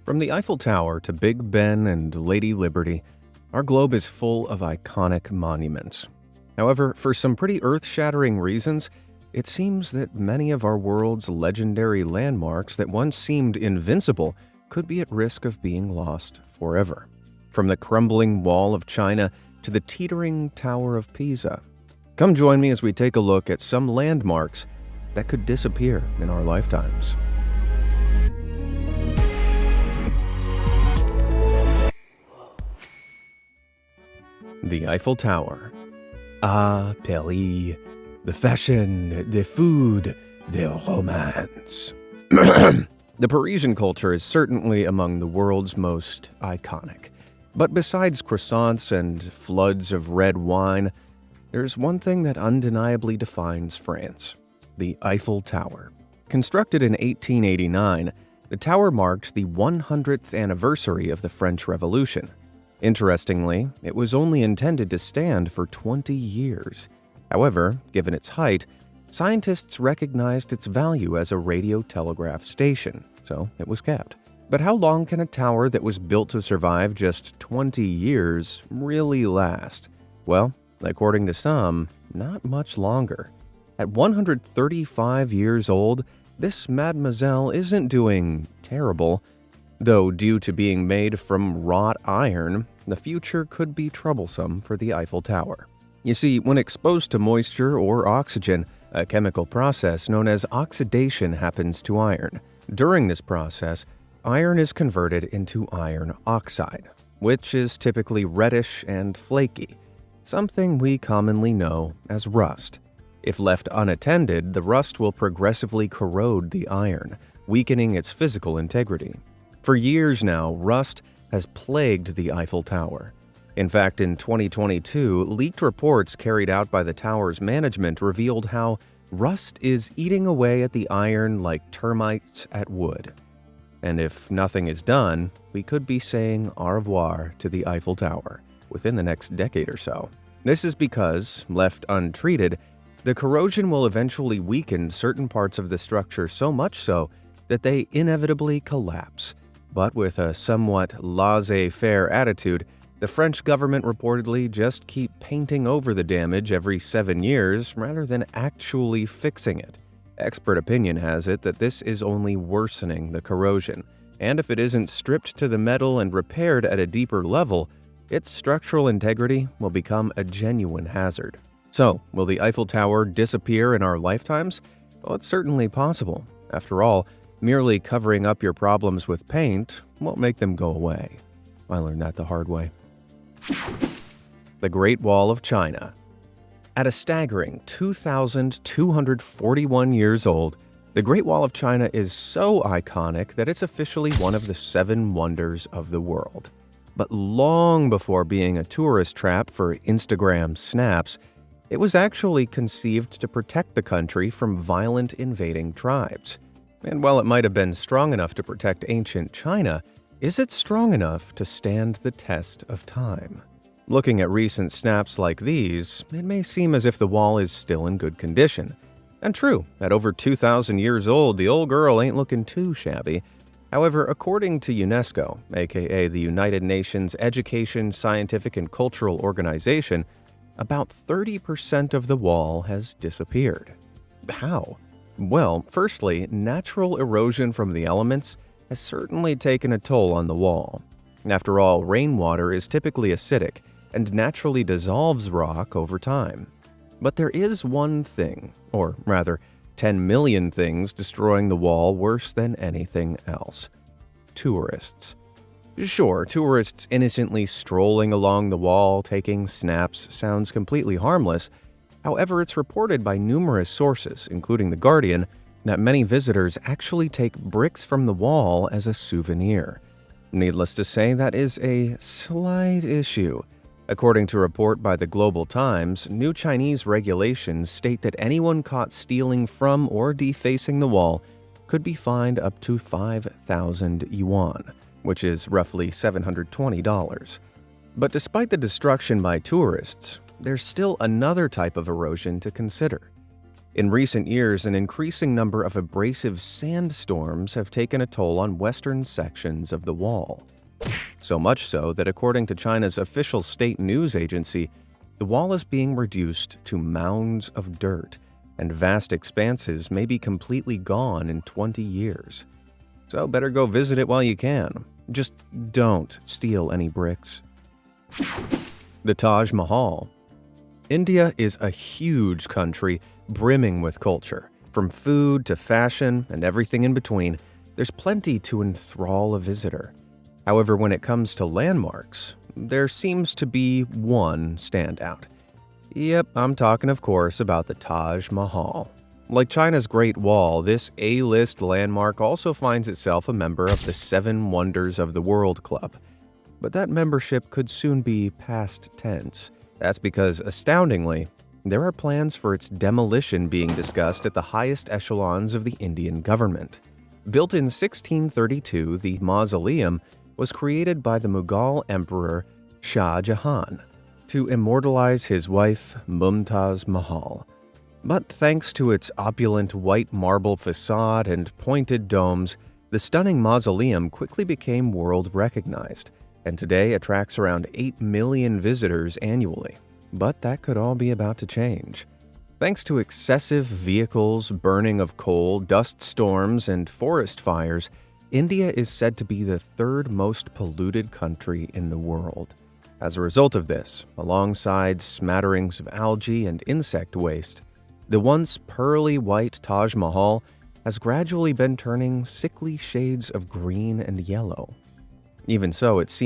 From the Eiffel Tower to Big Ben and Lady Liberty, our globe is full of iconic monuments. However, for some pretty earth-shattering reasons, it seems that many of our world's legendary landmarks that once seemed invincible could be at risk of being lost forever. From the crumbling Wall of China to the teetering Tower of Pisa. Come join me as we take a look at some landmarks that could disappear in our lifetimes. The Eiffel Tower. Ah, Paris. The fashion, the food, the romance. The Parisian culture is certainly among the world's most iconic. But besides croissants and floods of red wine, there's one thing that undeniably defines France: the Eiffel Tower. Constructed in 1889, the tower marked the 100th anniversary of the French Revolution. Interestingly, it was only intended to stand for 20 years. However, given its height, scientists recognized its value as a radio telegraph station, so it was kept. But how long can a tower that was built to survive just 20 years really last? Well, according to some, not much longer. At 135 years old, this mademoiselle isn't doing terrible. Though due to being made from wrought iron, the future could be troublesome for the Eiffel Tower. You see, when exposed to moisture or oxygen, a chemical process known as oxidation happens to iron. During this process, iron is converted into iron oxide, which is typically reddish and flaky, something we commonly know as rust. If left unattended, the rust will progressively corrode the iron, weakening its physical integrity. For years now, rust has plagued the Eiffel Tower. In fact, in 2022, leaked reports carried out by the tower's management revealed how rust is eating away at the iron like termites at wood. And if nothing is done, we could be saying au revoir to the Eiffel Tower within the next decade or so. This is because, left untreated, the corrosion will eventually weaken certain parts of the structure so much so that they inevitably collapse. But with a somewhat laissez-faire attitude, the French government reportedly just keep painting over the damage every 7 years rather than actually fixing it. Expert opinion has it that this is only worsening the corrosion, and if it isn't stripped to the metal and repaired at a deeper level, its structural integrity will become a genuine hazard. So, will the Eiffel Tower disappear in our lifetimes? Well, it's certainly possible. After all, merely covering up your problems with paint won't make them go away. I learned that the hard way. The Great Wall of China. At a staggering 2,241 years old, the Great Wall of China is so iconic that it's officially one of the 7 wonders of the world. But long before being a tourist trap for Instagram snaps, it was actually conceived to protect the country from violent invading tribes. And while it might have been strong enough to protect ancient China, is it strong enough to stand the test of time? Looking at recent snaps like these, it may seem as if the wall is still in good condition. And true, at over 2,000 years old, the old girl ain't looking too shabby. However, according to UNESCO, aka the United Nations Education, Scientific, and Cultural Organization, about 30% of the wall has disappeared. How? Well, firstly, natural erosion from the elements has certainly taken a toll on the wall. After all, rainwater is typically acidic and naturally dissolves rock over time. But there is one thing, or rather, 10 million things destroying the wall worse than anything else: tourists. Sure, tourists innocently strolling along the wall, taking snaps, sounds completely harmless. However, it's reported by numerous sources, including The Guardian, that many visitors actually take bricks from the wall as a souvenir. Needless to say, that is a slight issue. According to a report by the Global Times, new Chinese regulations state that anyone caught stealing from or defacing the wall could be fined up to 5,000 yuan, which is roughly $720. But despite the destruction by tourists, there's still another type of erosion to consider: In recent years, an increasing number of abrasive sandstorms have taken a toll on western sections of the wall. So much so that according to China's official state news agency, the wall is being reduced to mounds of dirt, and vast expanses may be completely gone in 20 years. So better go visit it while you can. Just don't steal any bricks. The Taj Mahal. India is a huge country brimming with culture. From food to fashion and everything in between, there's plenty to enthrall a visitor. However, when it comes to landmarks, there seems to be one standout. Yep, I'm talking, of course, about the Taj Mahal. Like China's Great Wall, this A-list landmark also finds itself a member of the 7 Wonders of the World Club. But that membership could soon be past tense. That's because, astoundingly, there are plans for its demolition being discussed at the highest echelons of the Indian government. Built in 1632, the mausoleum was created by the Mughal Emperor Shah Jahan to immortalize his wife Mumtaz Mahal. But thanks to its opulent white marble facade and pointed domes, the stunning mausoleum quickly became world recognized, and today attracts around 8 million visitors annually. But that could all be about to change. Thanks to excessive vehicles, burning of coal, dust storms, and forest fires, India is said to be the 3rd most polluted country in the world. As a result of this, alongside smatterings of algae and insect waste, the once pearly white Taj Mahal has gradually been turning sickly shades of green and yellow. Even so, it seems